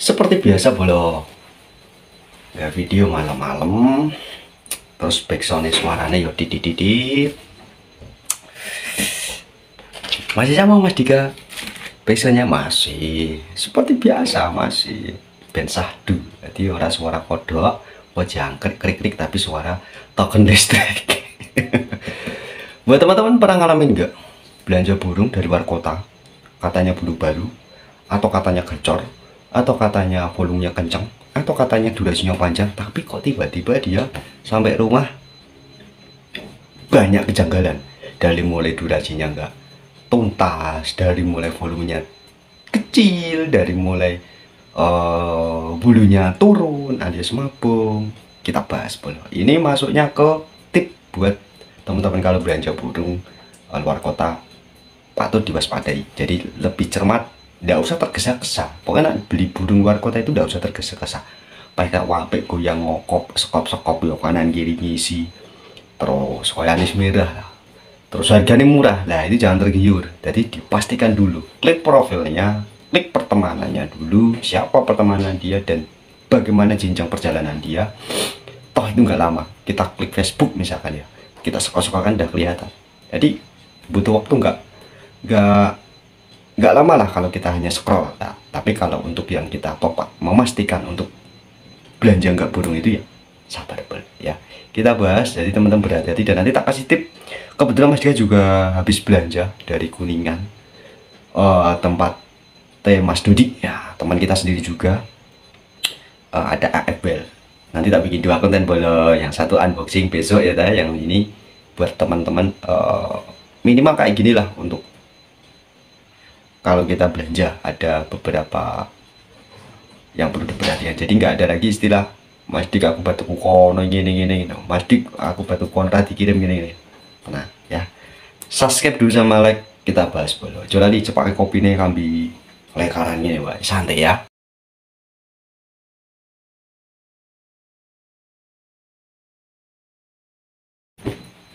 Seperti biasa bolo ya, video malam-malam terus backsoundnya suaranya yo didit. Masih sama Mas Dika, backsoundnya masih seperti biasa, masih ben sahdu. Jadi ora suara kodok jangkrik krik-krik, tapi suara token listrik. Buat teman-teman, pernah ngalamin nggak belanja burung dari luar kota, katanya bulu baru, atau katanya gacor, atau katanya volumenya kencang, atau katanya durasinya panjang, tapi kok tiba-tiba dia sampai rumah banyak kejanggalan. Dari mulai durasinya nggak tuntas, dari mulai volumenya kecil, dari mulai bulunya turun alias mabung. Kita bahas bolo. Ini masuknya ke tip buat teman-teman kalau belanja burung luar kota, patut diwaspadai. Jadi lebih cermat, nggak usah tergesa-gesa. Pokoknya beli burung luar kota itu nggak usah tergesa-gesa. Pakai wapik goyang ngokop, sekop-sekop yo kanan kiri ngisi, terus koyanis merah, terus harganya murah. Nah itu jangan tergiur. Jadi dipastikan dulu, klik profilnya, klik pertemanannya dulu, siapa pertemanan dia dan bagaimana jenjang perjalanan dia. Toh itu nggak lama, kita klik Facebook misalkan ya, kita suka-suka kan udah kelihatan. Jadi butuh waktu nggak lama lah kalau kita hanya scroll. Nah, tapi kalau untuk yang kita topak memastikan untuk belanja nggak burung itu ya sabar ya. Kita bahas, jadi teman-teman berhati-hati. Dan nanti tak kasih tip, kebetulan Mas Dika juga habis belanja dari Kuningan, tempat Mas Dodi ya, teman kita sendiri juga. Ada AFBL, nanti tak bikin dua konten bolo, yang satu unboxing besok ya, yang ini buat teman-teman minimal kayak gini lah. Untuk kalau kita belanja ada beberapa yang perlu diperhatikan, jadi nggak ada lagi istilah Mas Dik aku batu kono gini, Mas Dik aku batu kontra dikirim gini. Nah ya, subscribe dulu sama like, kita bahas bolo. Coba nih cepat kopi nih kambi lekaran gini, Pak. Santai ya.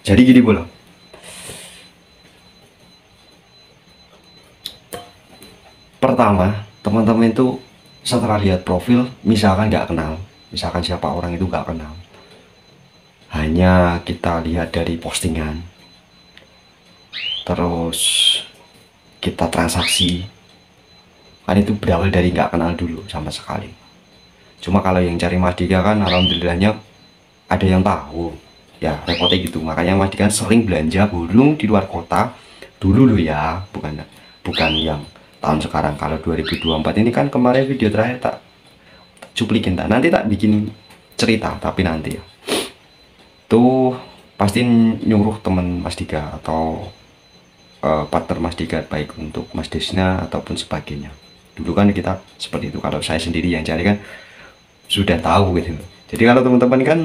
Jadi gini bolo, pertama teman-teman itu setelah lihat profil, misalkan nggak kenal, misalkan siapa orang itu nggak kenal, hanya kita lihat dari postingan, terus kita transaksi, kan itu berawal dari nggak kenal dulu sama sekali. Cuma kalau yang cari Mas Dika kan alhamdulillahnya ada yang tahu ya, repotnya gitu. Makanya Mas Dika sering belanja burung di luar kota dulu loh ya, bukan yang tahun sekarang. Kalau 2024 ini kan kemarin video terakhir tak cuplikin, nanti tak bikin cerita, tapi nanti ya tuh pasti nyuruh temen Mas Dika atau partner Mas Dika, baik untuk Mas Desna ataupun sebagainya. Dulu kan kita seperti itu. Kalau saya sendiri yang cari kan sudah tahu gitu. Jadi kalau teman-teman kan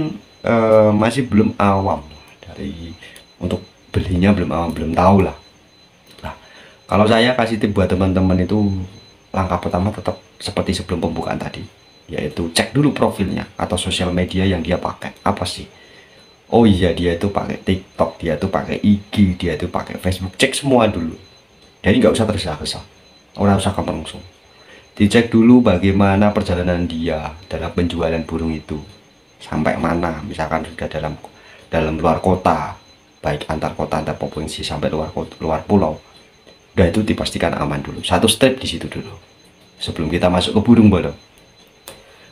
masih belum awam dari untuk belinya, belum awam, belum tahu lah. Nah, kalau saya kasih tip buat teman-teman itu, langkah pertama tetap seperti sebelum pembukaan tadi, yaitu cek dulu profilnya atau sosial media yang dia pakai apa sih. Oh iya, dia itu pakai TikTok, dia itu pakai IG, dia itu pakai Facebook. Cek semua dulu. Jadi nggak usah tergesa-gesa, orang usah gampang langsung. Dicek dulu bagaimana perjalanan dia dalam penjualan burung itu, sampai mana. Misalkan sudah dalam luar kota, baik antar kota, antar provinsi, sampai luar pulau, udah itu dipastikan aman dulu. Satu step di situ dulu sebelum kita masuk ke burung bolo.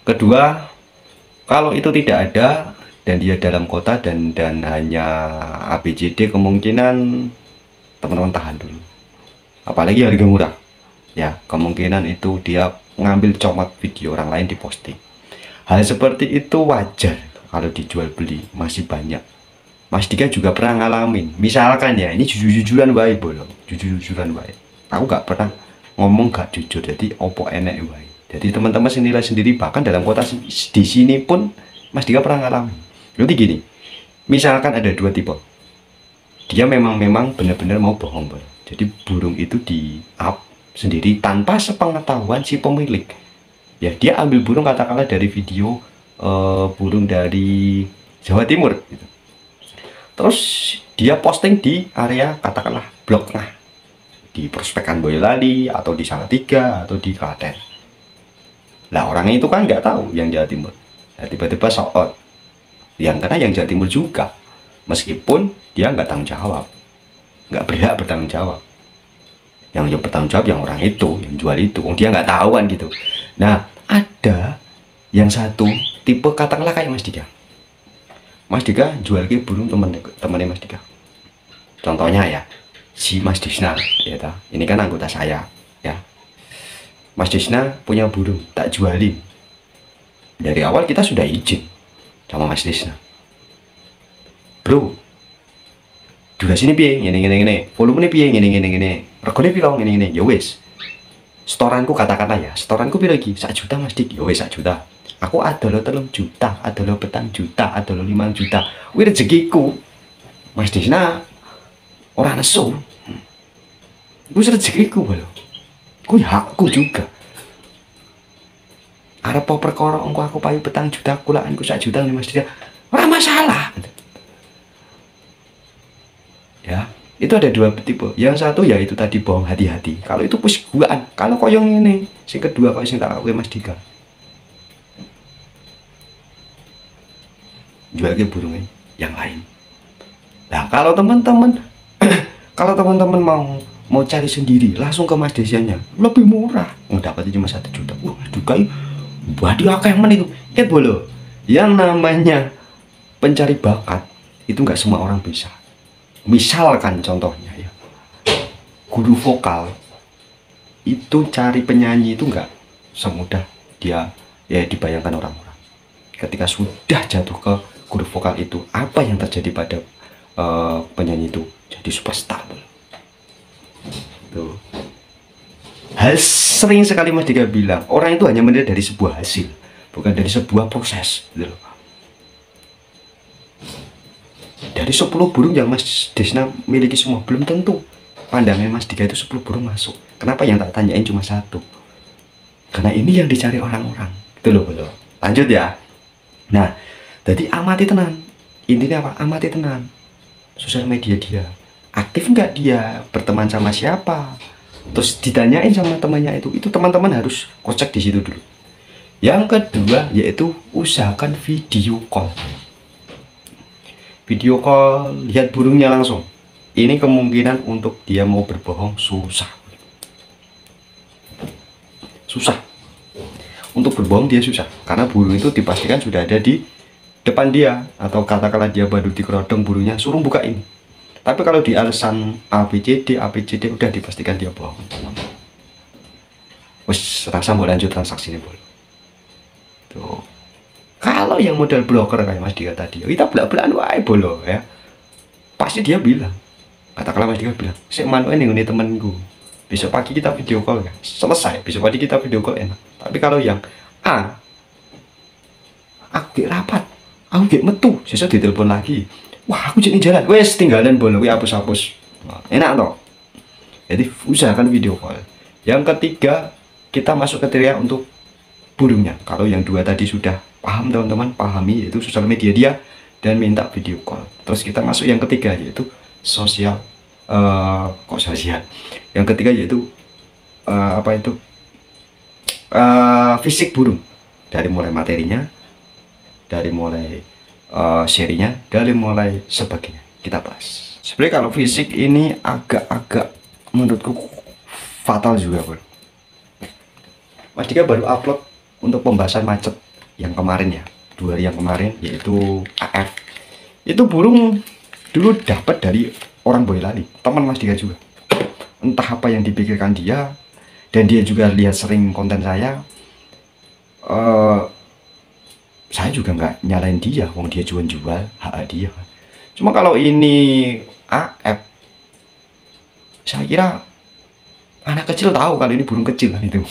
Kedua, kalau itu tidak ada dan dia dalam kota dan hanya ABCD, kemungkinan teman-teman tahan dulu. Apalagi harga murah ya, kemungkinan itu dia ngambil comot video orang lain diposting. Hal seperti itu wajar kalau dijual beli masih banyak. Mas Dika juga pernah ngalamin. Misalkan ya, ini jujur-jujuran baik bolo, jujur-jujuran baik. Aku nggak pernah ngomong gak jujur, jadi opo enek baik. Jadi teman-teman senilai sendiri, bahkan dalam kota di sini pun Mas Dika pernah ngalamin. Jadi gini, misalkan ada dua tipe. Dia memang benar-benar mau bohong bolo. Jadi burung itu di up sendiri tanpa sepengetahuan si pemilik ya. Dia ambil burung katakanlah dari video burung dari Jawa Timur gitu. Terus dia posting di area katakanlah Blok Tengah, di Prospekan Boyolali atau di Salatiga atau di Klaten. Lah orangnya itu kan nggak tahu yang Jawa Timur. Nah, tiba-tiba soal yang karena yang Jawa Timur juga, meskipun dia nggak tanggung jawab, nggak berhak bertanggung jawab. Yang bertanggung jawab yang orang itu, yang jual itu, dia nggak tahu kan gitu. Nah, ada yang satu tipe katakanlah kayak Mas Dika. Mas Dika jual ke burung temannya Mas Dika. Contohnya ya, si Mas Disna, ya ta. Ini kan anggota saya, ya. Mas Disna punya burung, tak jualin. Dari awal kita sudah izin sama Mas Disna. Bro, durasi ini piye, ngene, volume ini piye, ngene, regane piro, ngene, ya wis. Setoranku katakanlah ya, setoranku piro lagi? 1 juta Mas Dik, ya wis 1 juta. Aku ada lo 3 juta, ada lo 4 juta, ada lo 5 juta. Wih rezekiku. Mas Disna orang nesu. Gue rezekiku lho. Gue hakku juga. Arep apa perkara engko aku payu 4 juta, kulaanku 1 juta nih Mas Disna. Ora masalah. Ya, itu ada 2 tipe. Yang satu ya itu tadi bohong hati-hati. Kalau itu pus guaan. Kalau koyong ini, sing kedua kok sing tak lakuke Mas Dika. Jual ke burungnya yang lain. Nah kalau teman-teman kalau teman-teman mau cari sendiri langsung ke Mas Desianya lebih murah, dapatnya cuma 1 juta. Wah juga badi akeh men itu ket bolo. Yang namanya pencari bakat itu nggak semua orang bisa. Misalkan contohnya ya, guru vokal itu cari penyanyi itu nggak semudah dia ya dibayangkan orang-orang. Ketika sudah jatuh ke guru vokal itu, apa yang terjadi pada penyanyi itu? Jadi superstar. Tuh. Sering sekali Mas Dika bilang, orang itu hanya melihat dari sebuah hasil, bukan dari sebuah proses. Gitu. Dari 10 burung yang Mas Desna miliki semua, belum tentu pandangan Mas Dika itu 10 burung masuk. Kenapa yang tak tanyain cuma 1? Karena ini yang dicari orang-orang. Gitu loh, bro. Lanjut ya. Nah, jadi amati tenan. Intinya apa? Amati tenan sosial media dia. Aktif nggak dia? Berteman sama siapa? Terus ditanyain sama temannya itu teman-teman harus kocek di situ dulu. Yang kedua yaitu usahakan video call. Video call, lihat burungnya langsung. Ini kemungkinan untuk dia mau berbohong susah. Susah. Untuk berbohong dia susah karena burung itu dipastikan sudah ada di depan dia, atau katakanlah dia baru di kerodong burungnya suruh buka ini. Tapi kalau di alasan ABCD udah dipastikan dia bohong. Wes rasa mau lanjut transaksi ini boleh. Tuh. Kalau yang model broker kayak Mas Dika tadi, kita belak-belakan wae bolo ya. Pasti dia bilang, katakanlah Mas Dika bilang, "Sik manu ini temenku. Besok pagi kita video call ya." Selesai, besok pagi kita video call enak. Tapi kalau yang A, aku gak rapat, aku gak metu, sesuk ditelepon lagi. Wah, aku jadi jalan, wes tinggalan bolo, hapus-hapus. Nah, enak toh. Jadi usahakan video call. Yang ketiga, kita masuk kriteria untuk burungnya. Kalau yang 2 tadi sudah paham teman-teman, pahami yaitu sosial media dia dan minta video call. Terus kita masuk yang ketiga yaitu sosial sosial. Yang ketiga yaitu apa itu? Fisik burung. Dari mulai materinya, dari mulai serinya, dari mulai sebagainya kita bahas. Sebenarnya kalau fisik ini agak-agak menurutku fatal juga, bro. Mas Dika baru upload untuk pembahasan macet yang kemarin ya, 2 hari yang kemarin, yaitu AF. Itu burung dulu dapat dari orang Boyolali, teman Mas Dika juga. Entah apa yang dipikirkan dia, dan dia juga lihat sering konten saya juga nggak nyalain dia, wong dia jual hak dia. Cuma kalau ini AF, saya kira anak kecil tahu kalau ini burung kecil kan itu.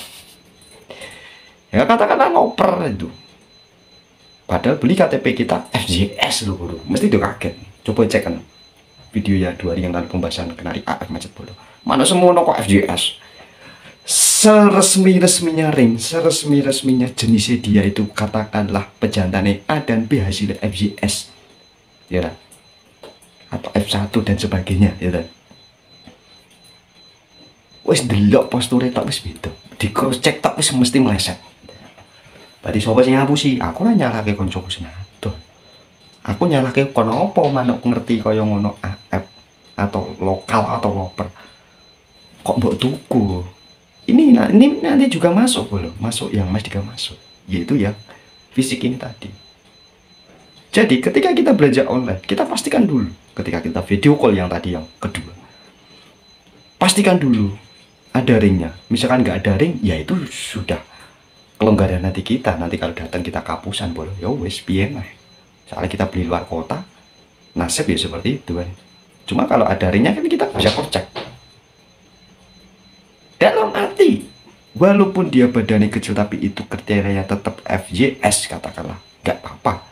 Ya katakanlah ngoper itu. Padahal beli KTP kita FJS loh bro, mesti udah kaget. Coba cek kan video ya 2 hari yang lalu pembahasan kenari AF macet bodoh. Mana semua kok FJS. Seresmi-resminya ring, seresmi-resminya jenisnya dia itu katakanlah pejantannya A dan B hasilnya FJS, ya kan? Atau F1 dan sebagainya, ya kan? Wes delok posturnya tak wis beda, di cross check tak wis mesti meleset. Berarti sapa sing ngapusi? Aku ora nyalahke koncoku sing adol. Aku nyalahke kono apa manuk ngerti kaya ngono AF atau lokal atau loper. Kok mbok tuku? Ini nanti juga masuk loh, masuk yang Mas Dika masuk, yaitu yang fisik ini tadi. Jadi ketika kita belanja online, kita pastikan dulu. Ketika kita video call yang tadi yang kedua, pastikan dulu ada ringnya. Misalkan nggak ada ring, ya itu sudah kelonggaran nanti kita. Nanti kalau datang kita kapusan boleh, ya wes piye mah. Soalnya kita beli luar kota, nasib ya seperti itu kan. Cuma kalau ada ringnya kan kita bisa kocek. Dalam arti, walaupun dia badannya kecil tapi itu kriterianya tetap FJS katakanlah, nggak apa-apa.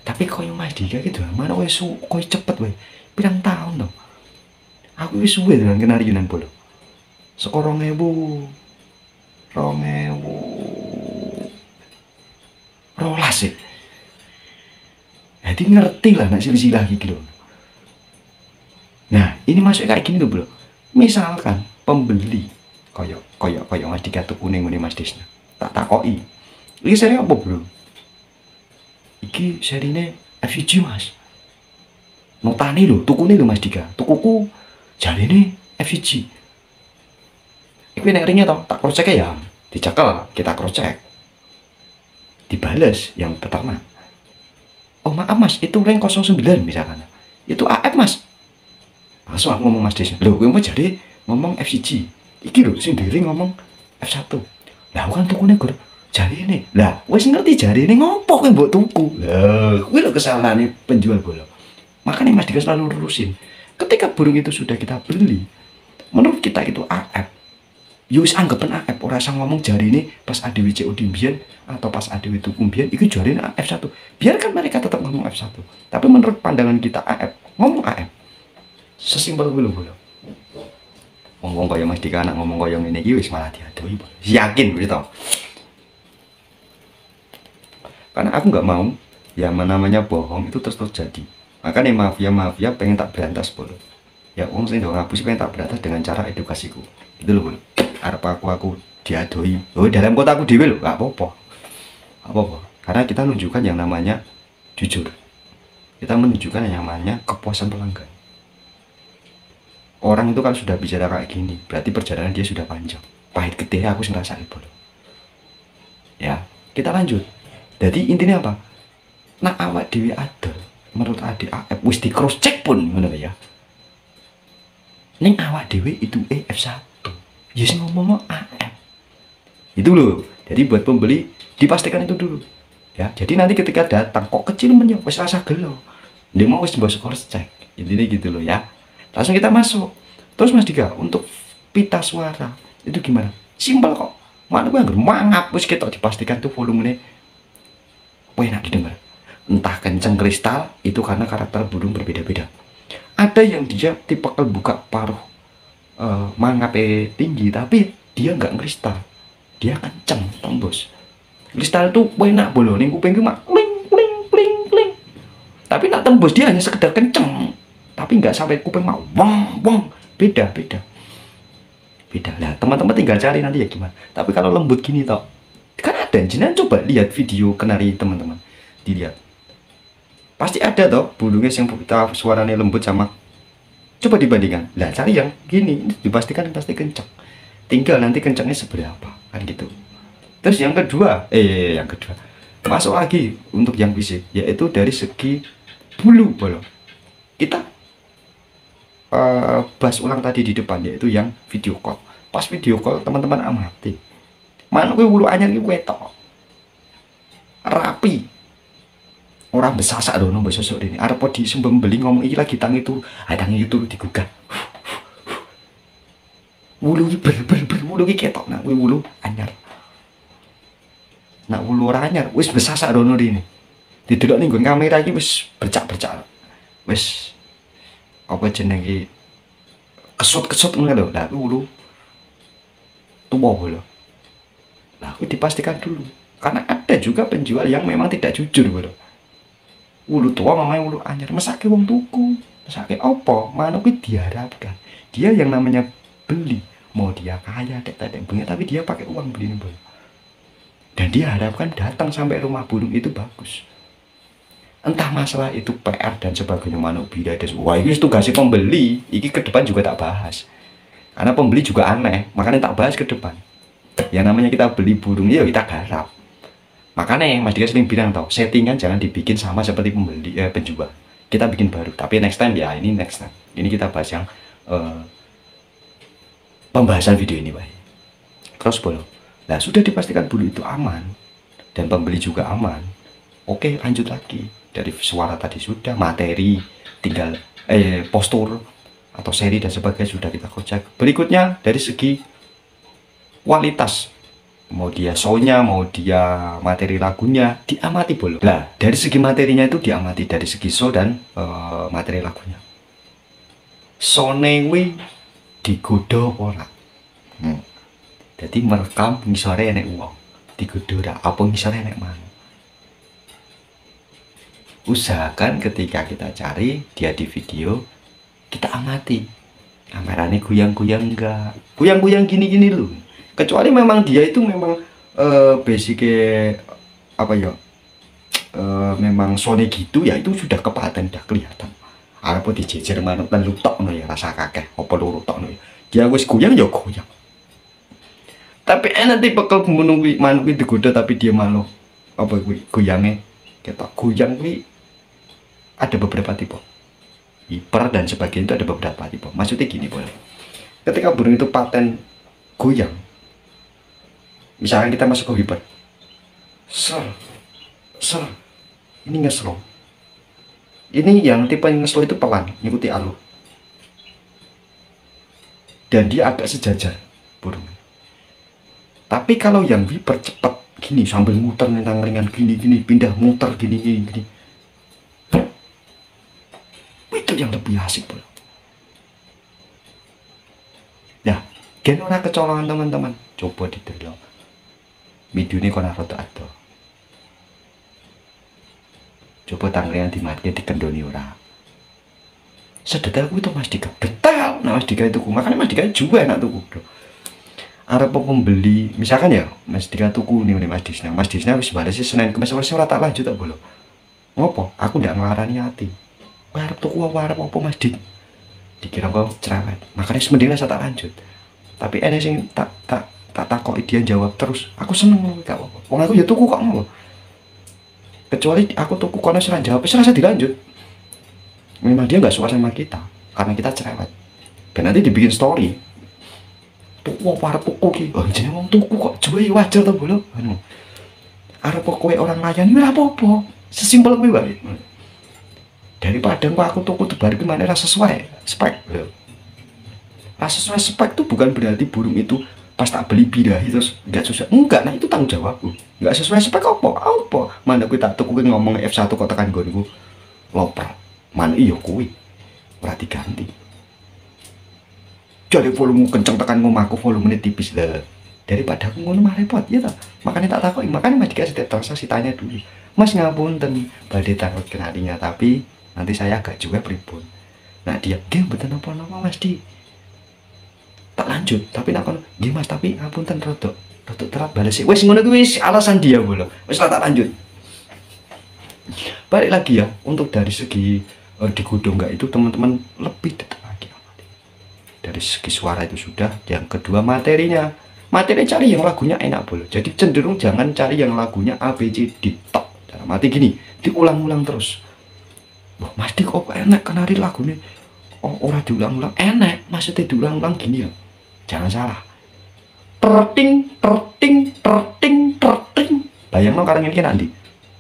Tapi koyo Mas Dika gitu, mana wes koyo cepet wes, pirang tahun dong. Aku wis suwe dengan kenariunan bolo. Sekorong ewu, rolas sih. Jadi ngerti lah nak silsilah gitu. Nah, ini masuk kayak gini tuh bro. Misalkan pembeli koyo Mas Dika tuh kuning ini Mas Disna. Tak takoki. Iki seri apa bro? Iki serine FVG Mas. Notane lho, tukune lho Mas Dika. Tukuku jarine FVG. Iku nek ringnya toh, tak cross check ya. Dicekel, kita cross check. Dibales yang peternak. Oh maaf Mas, itu ring 09 misalkan. Itu AF Mas. Langsung aku ngomong Mas Des, loh gue mau jadi ngomong FCG. Iki lho sendiri ngomong F1. Lah aku kan tukune gur jari ini. Lah wis ngerti jari ini ngopo kowe mbok tuku. Lah kuwi lho kesalahane penjual bola. Makanya Mas Dika selalu lurusin. Ketika burung itu sudah kita beli, menurut kita itu AF. Yus anggapan AF, ora usah ngomong jari ini pas ADW COD mbiyen atau pas ADW tuku mbiyen iku jari ini F1. Biarkan mereka tetap ngomong F1. Tapi menurut pandangan kita AF, ngomong AF. Sesimpel kuwi lho, Bro. Ngomong kaya Mas Dika anak ngomong kaya ngene iki wis malah diadoi. Yakin gitu. Karena aku nggak mau yang namanya bohong itu terus terjadi. Makanya mafia pengen tak berantas, Bro. Ya wong sing ngapus pengen tak berantas dengan cara edukasiku. Gitu loh, Bro. Arep aku diadoi. Oh, dalam kota aku dhewe lho, gak apa-apa. Apa-apa. Karena kita menunjukkan yang namanya jujur. Kita menunjukkan yang namanya kepuasan pelanggan. Orang itu kan sudah bicara kayak gini, berarti perjalanan dia sudah panjang. Pahit gede aku sing ngrasake, Bro. Ya, kita lanjut. Jadi intinya apa? Nah, awak dhewe adol menurut ADAF wis di cross check pun ngono ya. Ning awak dhewe itu F1. Ya sing ngomong AF. Itu loh. Jadi buat pembeli dipastikan itu dulu. Ya, jadi nanti ketika datang kok kecil menyok wis rasa gelo. Dia mau wis mbok cross check. Intinya gitu loh ya. Langsung kita masuk. Terus Mas Dika untuk pita suara itu gimana? Simpel kok. Mana gue anggar mangap wis ketok dipastikan tuh volumenya enak didengar. Entah kenceng kristal itu karena karakter burung berbeda-beda. Ada yang dia tipe buka paruh mangapnya tinggi tapi dia nggak kristal. Dia kenceng tembus. Kristal itu enak bolo ning kuping ku mak kling kling kling kling. Tapi nak tembus dia hanya sekedar kenceng. Tapi nggak sampai kuping mau wong beda lah. Teman-teman tinggal cari nanti ya gimana. Tapi kalau lembut gini toh kan ada jenengan coba lihat video kenari teman-teman dilihat pasti ada toh burungnya yang kita suaranya lembut sama coba dibandingkan lah cari yang gini dipastikan pasti kenceng tinggal nanti kencengnya seberapa kan gitu. Terus yang kedua masuk lagi untuk yang fisik yaitu dari segi bulu bolong kita bahas ulang tadi di depan yaitu yang video call. Pas video call teman-teman amati mana gue bulu anyar gue wetok rapi orang besasak dono besosok ini arep di sembem beli ngomong iki lagi tangi itu digugah bulu bulu iki ketok nak gue bulu anyar nak bulu ora anyar wis besasak dono ini didelok ning nggon kamera iki wis bercak-bercak wis apa jenenge kesut-kesut ngono lho lah bulu tuwa lho. Nah, aku dipastikan dulu karena ada juga penjual yang memang tidak jujur bro. Ulu tua mamanya ulu anyar mesake wong tuku mesake opo mana kuwi diharapkan dia yang namanya beli mau dia kaya tek bengi tapi dia pakai uang beli bro. dan dia harapkan datang sampai rumah burung itu bagus. Entah masalah itu PR dan sebagainya, manuk bira dan wah ini tugasnya pembeli. Ini ke depan juga tak bahas karena pembeli juga aneh, makanya tak bahas ke depan. Yang namanya kita beli burung ya kita garap. Makanya Mas Dika sering bilang tau, settingan jangan dibikin sama seperti pembeli penjual. Kita bikin baru, tapi next time ya, ini next time. Ini kita bahas yang pembahasan video ini, baik. Terus boleh. Nah, sudah dipastikan bulu itu aman dan pembeli juga aman. Oke, lanjut lagi. Dari suara tadi sudah, materi, tinggal postur atau seri dan sebagainya sudah kita cek. Berikutnya dari segi kualitas, mau dia soundnya, mau dia materi lagunya, diamati boleh. Nah, dari segi materinya itu diamati dari segi sound dan materi lagunya. Sonewi digodo ora. Jadi merekam ngisore enek uang, digodo ora, apa ngisore enek manuk. Usahakan ketika kita cari dia di video, kita amati kameranya goyang-goyang enggak, goyang-goyang gini-gini loh. Kecuali memang dia itu memang basicnya apa ya, memang sone gitu ya, itu sudah kepaten, udah kelihatan. Arep dijejer manuk dan lutok no ya, rasa kakek apa loro tok no ya. Dia wis goyang ya goyang. Tapi enak tipe kalau menunggu manuk itu digoda tapi dia malu apa goyangnya ketok goyang kuwi ada beberapa tipe. Hiper dan sebagainya itu ada beberapa tipe. Maksudnya gini boleh. Ketika burung itu paten goyang, misalkan kita masuk ke hiper, ser, ini ngeslow. Ini yang tipe yang ngeslow itu pelan, ngikuti alur. Dan dia agak sejajar burung. Tapi kalau yang hiper cepat gini sambil muter nentang ringan gini pindah muter gini. Itu yang lebih asik bro. Nah, gen ora kecolongan teman-teman. Coba didelok. Video ini kono rada ado. Coba tanglean dimatke dikendoni ora. Sedetail ku itu Mas Dika. Detail. Nah Mas Dika itu makanya Mas Dika juga enak tuku bro. Arep pembeli, misalkan ya Mas Dika tuku nih Mas Disna. Mas Disna wis bales Senin Kamis ora tak lanjut tak bolo. Ngopo? Aku ndak ngelarani hati. Arep tuku apa Mas Dik? Dikira kau cerewet. Makanya semending saya tak lanjut. Tapi ada sing tak takoki dia jawab terus. Aku seneng gak apa-apa. Wong aku ya tuku kok ngono. Kecuali aku tuku kono serang jawab wis rasa dilanjut. Memang dia nggak suka sama kita karena kita cerewet. Dan nanti dibikin story. Tuku apa arep tuku ki? Oh jenenge wong tuku kok juwe wajar to bolo. Anu. Arep kowe orang layani ora apa-apa. Sesimpel kuwi wae. Daripada aku tuku tebar ki mana rasa sesuai spek. Rasa sesuai spek itu bukan berarti burung itu pas tak beli birahi terus nggak susah. Enggak, nah itu tanggung jawabku. Nggak sesuai spek apa? Mana kuwi tak tuku ngomong F1 kok tekan nggonku. Loper. Mana iya kuwi. Ora diganti. Jadi volume kenceng tekan ngomongku volumenya tipis lah. Daripada aku ngono mah repot ya ta. Makanya tak takoki, makanya Mas Dika setiap transaksi tanya dulu. Mas ngapunten badhe takut kenalinya tapi nanti saya agak juga pripun. Nah dia, "Nggih mboten napa-napa Mas Di." Tak lanjut, tapi nak kono, "Nggih Mas, tapi ngapunten rodok telat bales." Wis ngono kuwi wis alasan dia bolo. Wis tak lanjut. Balik lagi ya, untuk dari segi digodong enggak itu teman-teman lebih dekat lagi. Dari segi suara itu sudah, yang kedua materinya. Materi cari yang lagunya enak bolo. Jadi cenderung jangan cari yang lagunya A B C D tok. Dalam arti gini, diulang-ulang terus. Wah, Mas Dik kok enak kenari lagunya. Oh, ora diulang-ulang enak, maksudnya diulang-ulang gini ya. Jangan salah. Terting. Bayangno karang iki nanti.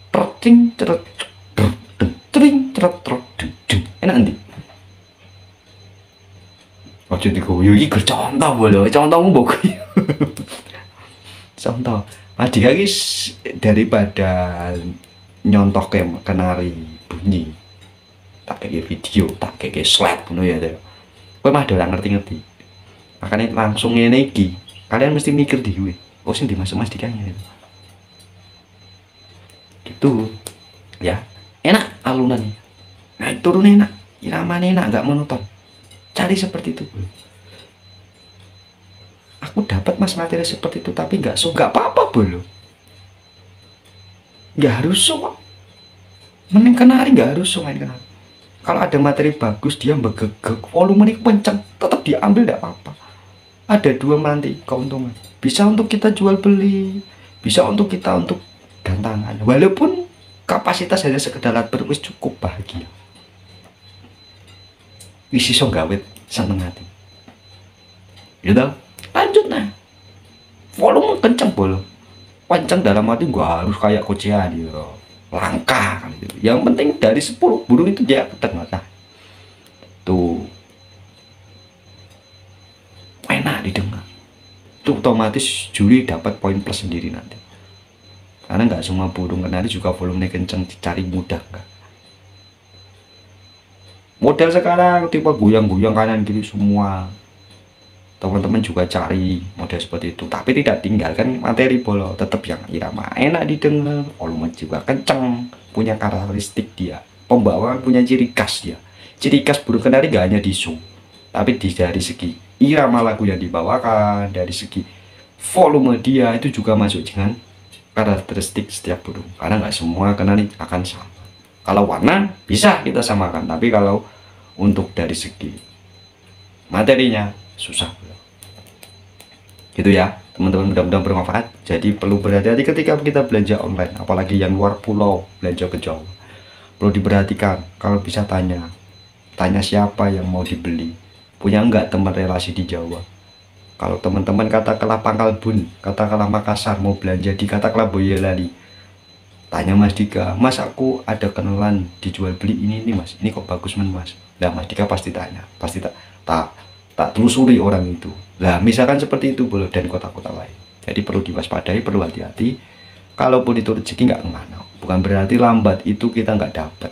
Terting ceret tring ceret enak nanti. Ojo diguyu iki contoh bolo, contohmu mbok. Contoh. Mas Dik iki daripada nyontoh ke kenari bunyi. Tak kayak video, tak kayak slide ngono ya. Kowe mah ora ngerti-ngerti. Makanya langsung ngene iki. Kalian mesti mikir dhewe. Oh sing dimasuk Mas Dika gitu. Gitu. Ya. Enak alunannya. Naik turun enak, iramanya enak, enggak monoton. Cari seperti itu. Aku dapat Mas materi seperti itu tapi enggak so enggak apa-apa bolo. nggak harus kok. Mending kenari nggak harus main kenari. Kalau ada materi bagus dia begegek, volume ini kenceng, tetap diambil tidak apa-apa. Ada dua nanti keuntungan. Bisa untuk kita jual beli, bisa untuk kita untuk gantangan. Walaupun kapasitas hanya sekedar alat berat, wis cukup bahagia. Wis iso gawe seneng hati. Gitu. Lanjut nah. Volume kenceng bolo. Kenceng dalam arti gua harus kayak kucian gitu. Langka kan gitu. Yang penting dari 10 burung itu dia ketemu. Nah, tuh enak didengar. Itu otomatis juri dapat poin plus sendiri nanti. Karena nggak semua burung kenari juga volumenya kenceng dicari mudah enggak. Model sekarang tipe goyang-goyang kanan kiri semua. Teman-teman juga cari model seperti itu, tapi tidak tinggalkan materi bolo, tetap yang irama enak didengar, volume juga kenceng, punya karakteristik dia, pembawaan punya ciri khas dia. Ciri khas burung kenari gak hanya di show, tapi dari segi irama lagu yang dibawakan, dari segi volume dia itu juga masuk dengan karakteristik setiap burung, karena nggak semua kenari akan sama. Kalau warna bisa kita samakan, tapi kalau untuk dari segi materinya susah. Gitu ya teman-teman, mudah-mudahan bermanfaat. Jadi perlu berhati-hati ketika kita belanja online, apalagi yang luar pulau belanja ke Jawa. Perlu diperhatikan, kalau bisa tanya siapa yang mau dibeli, punya enggak teman relasi di Jawa. Kalau teman-teman katakanlah Pangkal Bun, katakanlah Makassar mau belanja di katakanlah Boyolali, tanya Mas Dika, Mas aku ada kenalan dijual beli ini nih Mas, ini kok bagus Mas. Nah Mas Dika pasti tanya, pasti tak telusuri orang itu. Nah misalkan seperti itu boleh, dan kota-kota lain. Jadi perlu diwaspadai, perlu hati-hati. Kalaupun itu rezeki nggak kemana, bukan berarti lambat itu kita nggak dapat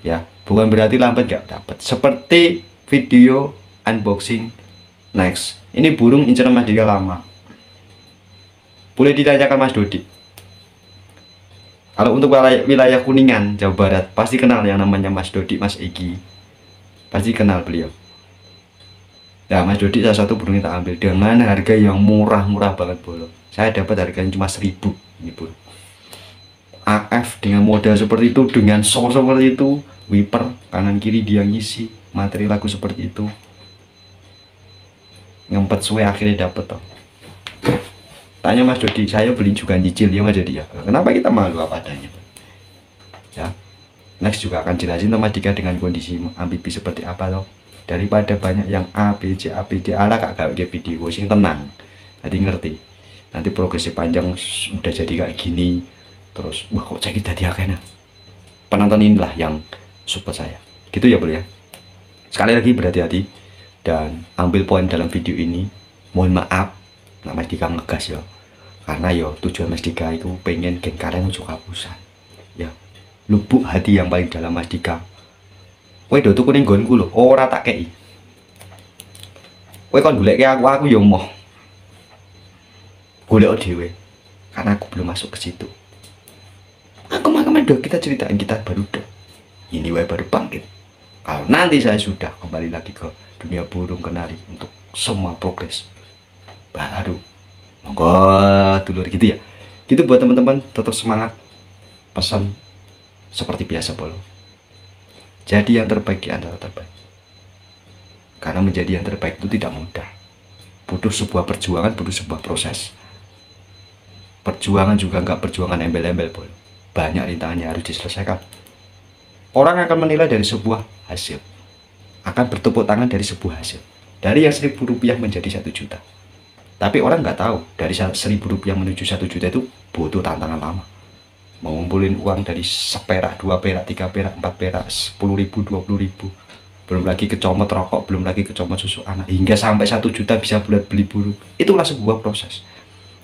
ya, bukan berarti lambat nggak dapat. Seperti video unboxing next, ini burung inceran Mas Dika lama, boleh ditanyakan Mas Dodi. Kalau untuk wilayah Kuningan Jawa Barat pasti kenal yang namanya Mas Dodi, Mas Egi, pasti kenal beliau. Nah Mas Dodi salah satu burung kita ambil dengan harga yang murah banget bolo. Saya dapat harganya cuma 1000 ini burung. AF dengan model seperti itu, dengan show seperti itu, wiper kanan kiri dia ngisi, materi lagu seperti itu, ngempet suwe akhirnya dapet toh. Tanya Mas Dodi, saya beli juga nyicil ya Mas Dodi ya. Kenapa kita malu apa adanya ya. Next juga akan jelasin Mas Dika dengan kondisi amfibi seperti apa loh. Daripada banyak yang ABJ ala kak gak dia video sing tenang, nanti ngerti nanti progresnya panjang udah jadi kayak gini terus wah kok sakit tadi akhirnya. Penonton inilah yang support saya gitu ya bro ya. Sekali lagi berhati-hati dan ambil poin dalam video ini. Mohon maaf nah Mas Dika ngegas ya, karena yo tujuan Mas Dika itu pengen geng kalian ujuk kapusan ya, lubuk hati yang paling dalam Mas Dika. Kowe do tuku ning nggonku lho, ora tak kei. Kowe kon goleke aku ya moh. Golek dhewe. Karena aku belum masuk ke situ. Aku makanya do kita ceritain kita baru do. Ini wae baru bangkit. Kalau nanti saya sudah kembali lagi ke dunia burung kenari untuk semua progres baru. Monggo dulur gitu ya. Gitu buat teman-teman, tetap semangat. Pesan seperti biasa bolo. Jadi yang terbaik di antara terbaik. Karena menjadi yang terbaik itu tidak mudah. Butuh sebuah perjuangan, butuh sebuah proses. Perjuangan juga nggak perjuangan embel-embel, boy. Banyak rintangannya harus diselesaikan. Orang akan menilai dari sebuah hasil. Akan bertepuk tangan dari sebuah hasil. Dari yang Rp1.000 menjadi 1 juta. Tapi orang nggak tahu dari Rp1.000 menuju 1 juta itu butuh tantangan lama. Mengumpulin uang dari seperak, 2 perak, 3 perak, 4 perak, 10.000, 20.000, belum lagi kecomot rokok, belum lagi kecomot susu anak, hingga sampai 1 juta bisa buat beli burung. Itulah sebuah proses.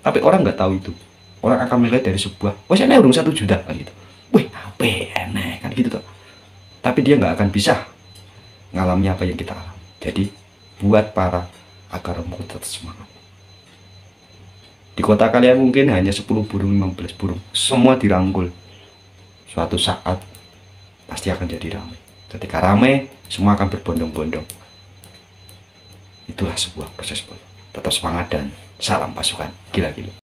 Tapi orang nggak tahu itu. Orang akan melihat dari sebuah, wah saya urung 1 juta kan gitu. Wih, apa enak kan gitu tuh. Tapi dia nggak akan bisa ngalami apa yang kita alami. Jadi buat para agar tetap semangat. Di kota kalian mungkin hanya 10 burung, 15 burung, semua dirangkul. Suatu saat pasti akan jadi ramai. Ketika ramai, semua akan berbondong-bondong. Itulah sebuah proses. Tetap semangat dan salam pasukan gila-gila.